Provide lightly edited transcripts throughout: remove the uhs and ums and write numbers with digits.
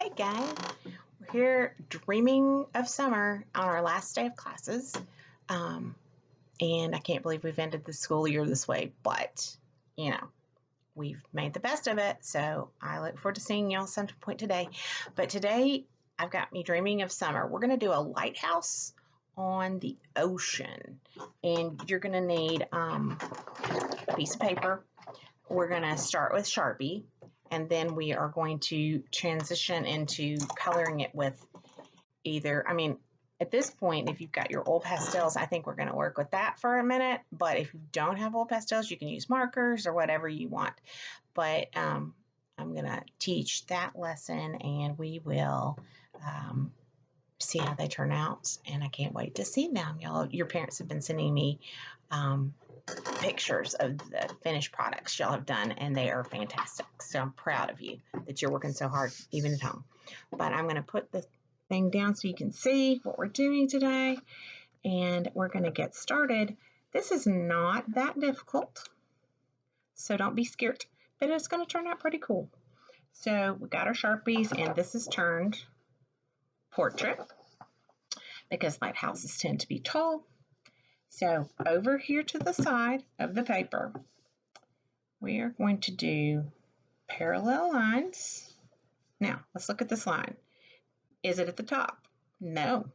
Hey guys, we're here dreaming of summer on our last day of classes. And I can't believe we've ended the school year this way, but we've made the best of it. So I look forward to seeing y'all some point today. But today I've got me dreaming of summer. We're going to do a lighthouse on the ocean, and you're going to need a piece of paper. We're going to start with Sharpie, and then we are going to transition into coloring it with at this point, if you've got your old pastels, I think we're going to work with that for a minute. But if you don't have old pastels, you can use markers or whatever you want. But I'm going to teach that lesson, and we will see how they turn out. And I can't wait to see them. Your parents have been sending me pictures of the finished products y'all have done, and they are fantastic. So I'm proud of you that you're working so hard even at home. But I'm going to put the thing down so you can see what we're doing today, and we're going to get started. This is not that difficult, so don't be scared, but it's going to turn out pretty cool. So we got our Sharpies, and this is turned portrait because lighthouses tend to be tall. So over here to the side of the paper, we are going to do parallel lines. Now, let's look at this line. Is it at the top? No.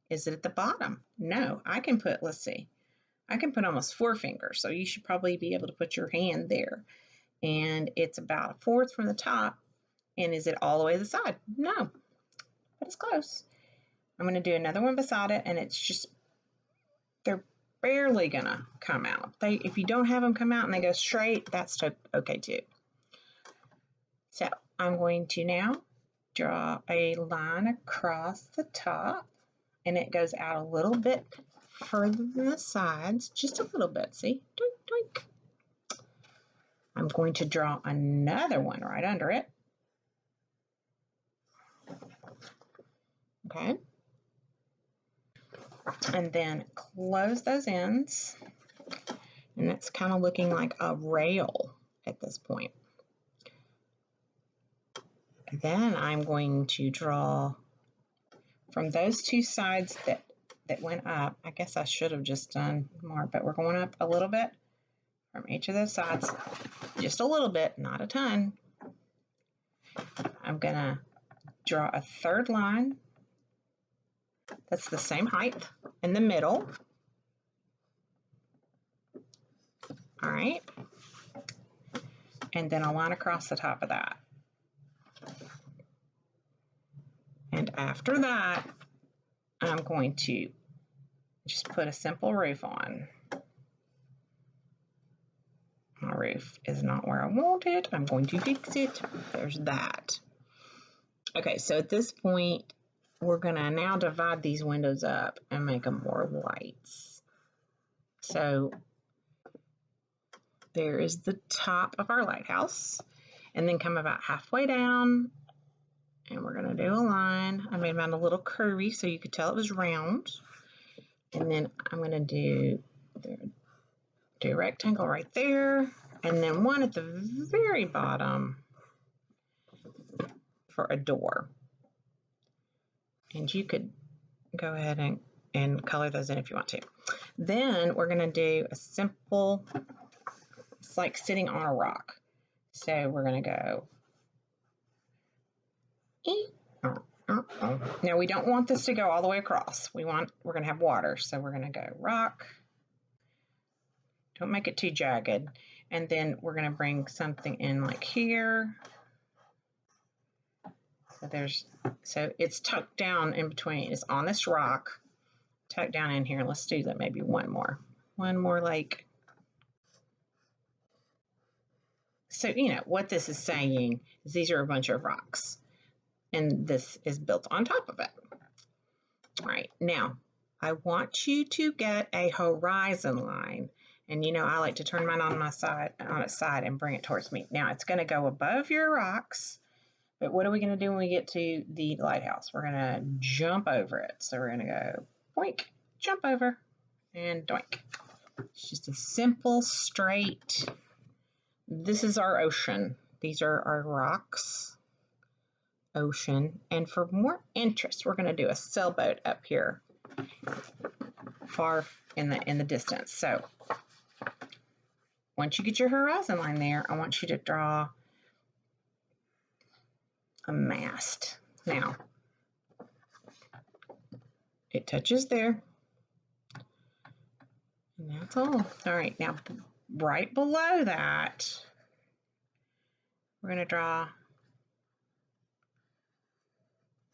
Is it at the bottom? No. I can put almost 4 fingers, so you should probably be able to put your hand there. And it's about 1/4 from the top. And is it all the way to the side? No, but it's close. I'm going to do another one beside it, and it's just, they're barely going to come out. If you don't have them come out and they go straight, that's okay too. So I'm going to now draw a line across the top, and it goes out a little bit further than the sides, just a little bit, see? Doink, doink. I'm going to draw another one right under it. Okay. And then close those ends, and it's kind of looking like a rail at this point. Then I'm going to draw from those 2 sides that went up. I guess I should have just done more, but we're going up a little bit from each of those sides, just a little bit, not a ton. I'm going to draw a 3rd line that's the same height in the middle. All right. And then a line across the top of that. And after that, I'm going to just put a simple roof on. My roof is not where I want it. I'm going to fix it. There's that. Okay, so at this point, we're going to now divide these windows up and make them more lights. So there is the top of our lighthouse, and then come about halfway down, and we're going to do a line. I made mine a little curvy so you could tell it was round. And then I'm going to do a rectangle right there, and then one at the very bottom for a door. And you could go ahead and color those in if you want to. Then we're going to do a simple, it's like sitting on a rock. So we're going to go. Now we don't want this to go all the way across. We're going to have water, so we're going to go rock. Don't make it too jagged. And then we're going to bring something in like here. So it's tucked down in between. It's on this rock, tucked down in here. Let's do that. Maybe one more like. So what this is saying is these are a bunch of rocks, and this is built on top of it. All right, now I want you to get a horizon line, and I like to turn mine on its side and bring it towards me. Now it's going to go above your rocks, but what are we going to do when we get to the lighthouse? We're going to jump over it. So we're going to go boink, jump over, and doink. It's just a simple, straight. This is our ocean. These are our rocks. ocean. And for more interest, we're going to do a sailboat up here far in the distance. So once you get your horizon line there, I want you to draw a mast. Now, it touches there. And that's all. All right, now right below that, we're going to draw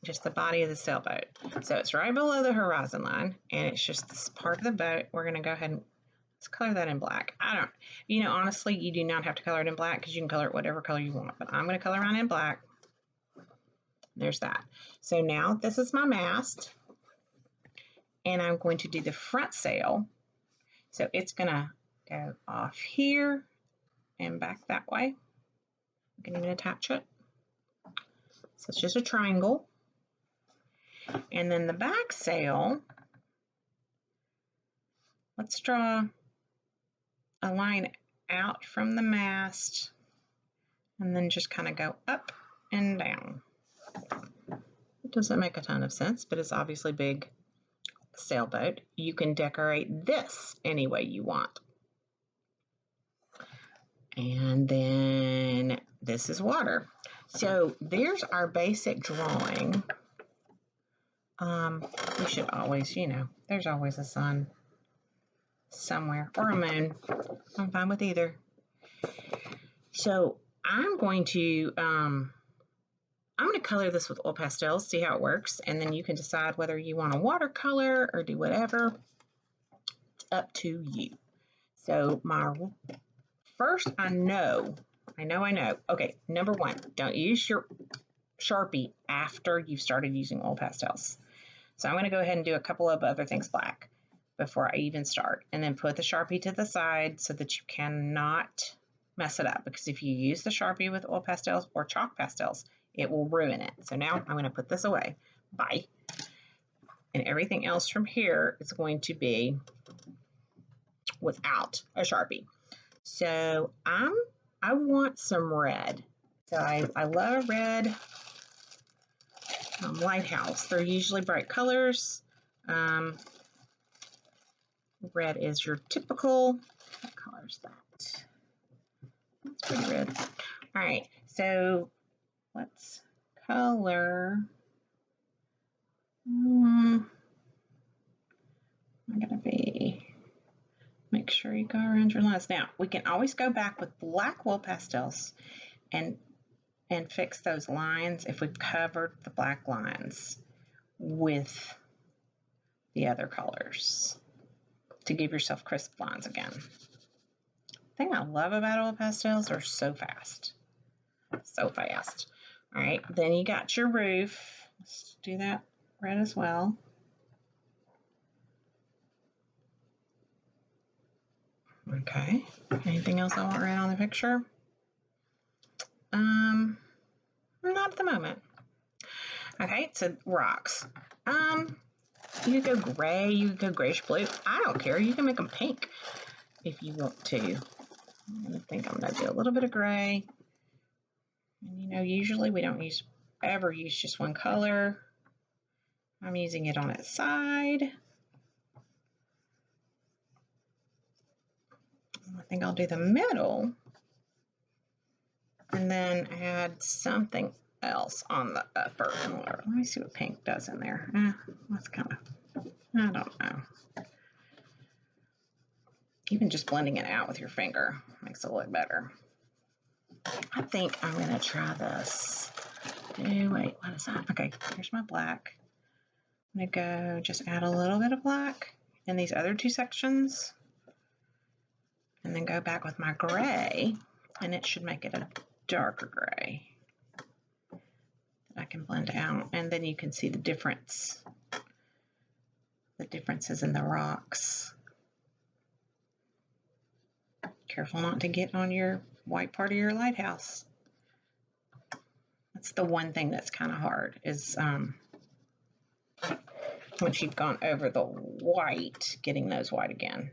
just the body of the sailboat. So it's right below the horizon line, and it's just this part of the boat. We're going to go ahead and let's color that in black. Honestly, you do not have to color it in black because you can color it whatever color you want, but I'm going to color mine in black. There's that. So now this is my mast, and I'm going to do the front sail. So it's going to go off here and back that way. You can even attach it. So it's just a triangle. And then the back sail, let's draw a line out from the mast and then just kind of go up and down. It doesn't make a ton of sense, but it's obviously big sailboat. You can decorate this any way you want. And then this is water. So there's our basic drawing. We should always, there's always a sun somewhere or a moon. I'm fine with either. So I'm going to color this with oil pastels, see how it works, and then you can decide whether you want a watercolor or do whatever. It's up to you. So my first, I know. Okay, number one, don't use your Sharpie after you've started using oil pastels. So I'm going to go ahead and do a couple of other things black before I even start, and then put the Sharpie to the side so that you cannot mess it up, because if you use the Sharpie with oil pastels or chalk pastels, it will ruin it. So now I'm going to put this away. Bye. And everything else from here is going to be without a Sharpie. So I want some red. So I love red. Lighthouse. They're usually bright colors. Red is your typical. What color is that? That's pretty red. All right, so let's color. I'm gonna make sure you go around your lines. Now we can always go back with black wool pastels and fix those lines if we've covered the black lines with the other colors to give yourself crisp lines again. The thing I love about oil pastels, they're so fast. So fast. All right, then you got your roof. Let's do that red as well. Okay, anything else I want red on the picture? Not at the moment. Okay, so rocks. You could go gray, you could go grayish blue. I don't care. You can make them pink if you want to. I think I'm gonna do a little bit of gray. And usually we don't ever use just one color. I'm using it on its side. I think I'll do the middle and then add something else on the upper and lower. Let me see what pink does in there. That's kind of, I don't know. Even just blending it out with your finger makes it look better. I think I'm going to try this. Wait, what is that? Okay, here's my black. I'm going to go just add a little bit of black in these other two sections. And then go back with my gray, and it should make it a darker gray that I can blend out. And then you can see the differences in the rocks. Careful not to get on your white part of your lighthouse. That's the one thing that's kind of hard is once you've gone over the white, getting those white again.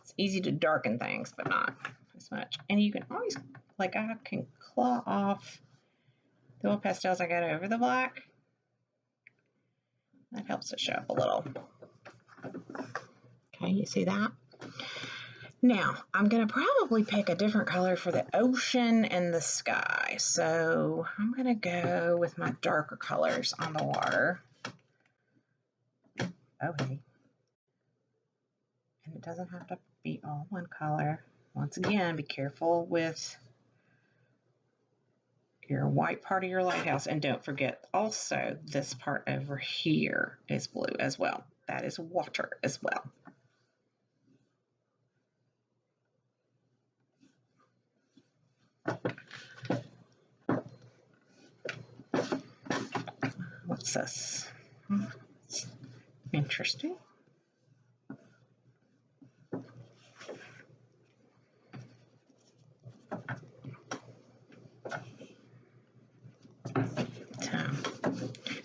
It's easy to darken things, but not as much. And you can always, I can claw off the little pastels I got over the black. That helps it show up a little. Okay, you see that? Now, I'm going to probably pick a different color for the ocean and the sky. So I'm going to go with my darker colors on the water. Okay. And it doesn't have to be all one color. Once again, be careful with your white part of your lighthouse. And don't forget also this part over here is blue as well. That is water as well. What's this? It's interesting.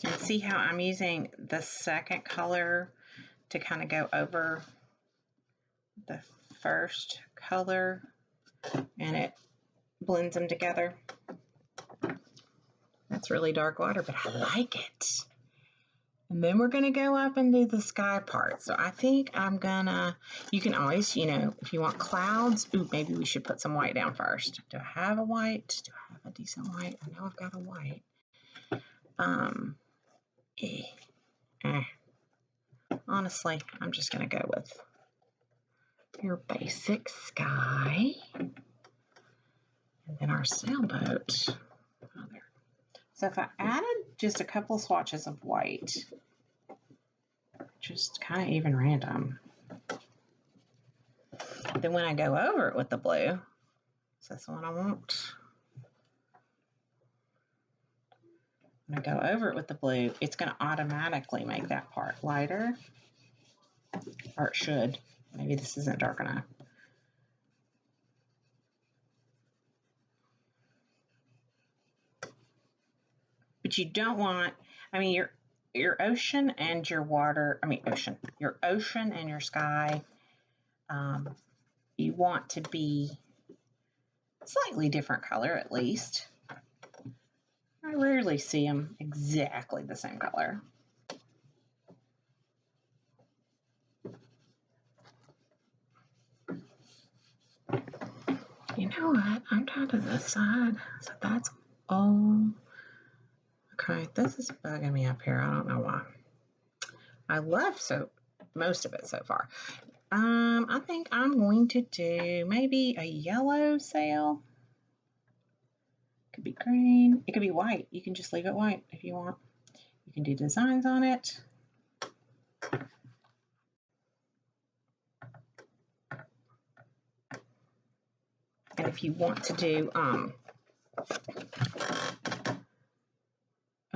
And see how I'm using the second color to kind of go over the first color, and it blends them together. That's really dark water, but I like it. And then we're gonna go up and do the sky part. So I think I'm gonna, you can always, you know, if you want clouds, ooh, maybe we should put some white down first. Do I have a white? Do I have a decent white? I know I've got a white. Honestly, I'm just gonna go with your basic sky. And then our sailboat. Oh, there. So if I added just a couple swatches of white, just kind of even random, then when I go over it with the blue, is this the one I want? When I go over it with the blue, it's going to automatically make that part lighter, or it should. Maybe this isn't dark enough. But you don't want, I mean, your ocean and your water, your ocean and your sky, you want to be slightly different color at least. I rarely see them exactly the same color. You know what? I'm down to this side, so that's all. Okay, this is bugging me up here. I don't know why. I love most of it so far. I think I'm going to do maybe a yellow sail. Could be green. It could be white. You can just leave it white if you want. You can do designs on it. And if you want to do, what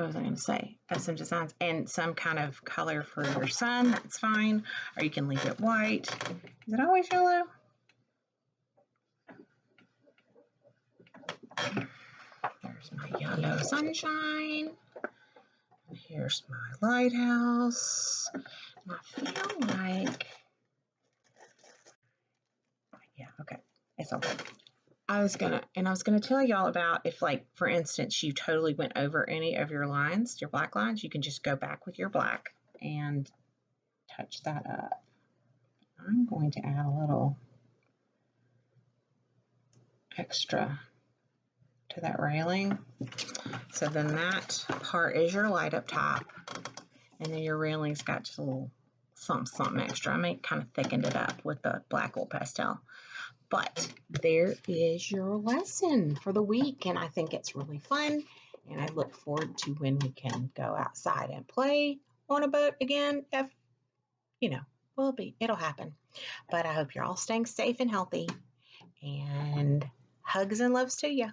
was I going to say? Some designs and some kind of color for your sun, that's fine. Or you can leave it white. Is it always yellow? There's my yellow sunshine. And here's my lighthouse. And I feel like, yeah, okay, it's okay. I was gonna tell y'all about if, like, for instance, you totally went over any of your lines, your black lines, you can just go back with your black and touch that up. I'm going to add a little extra to that railing. So then that part is your light up top, and then your railing's got just a little something extra. I kind of thickened it up with the black old pastel. But there is your lesson for the week, and I think it's really fun, and I look forward to when we can go outside and play on a boat again. If, you know, it'll happen. But I hope you're all staying safe and healthy, and hugs and loves to you.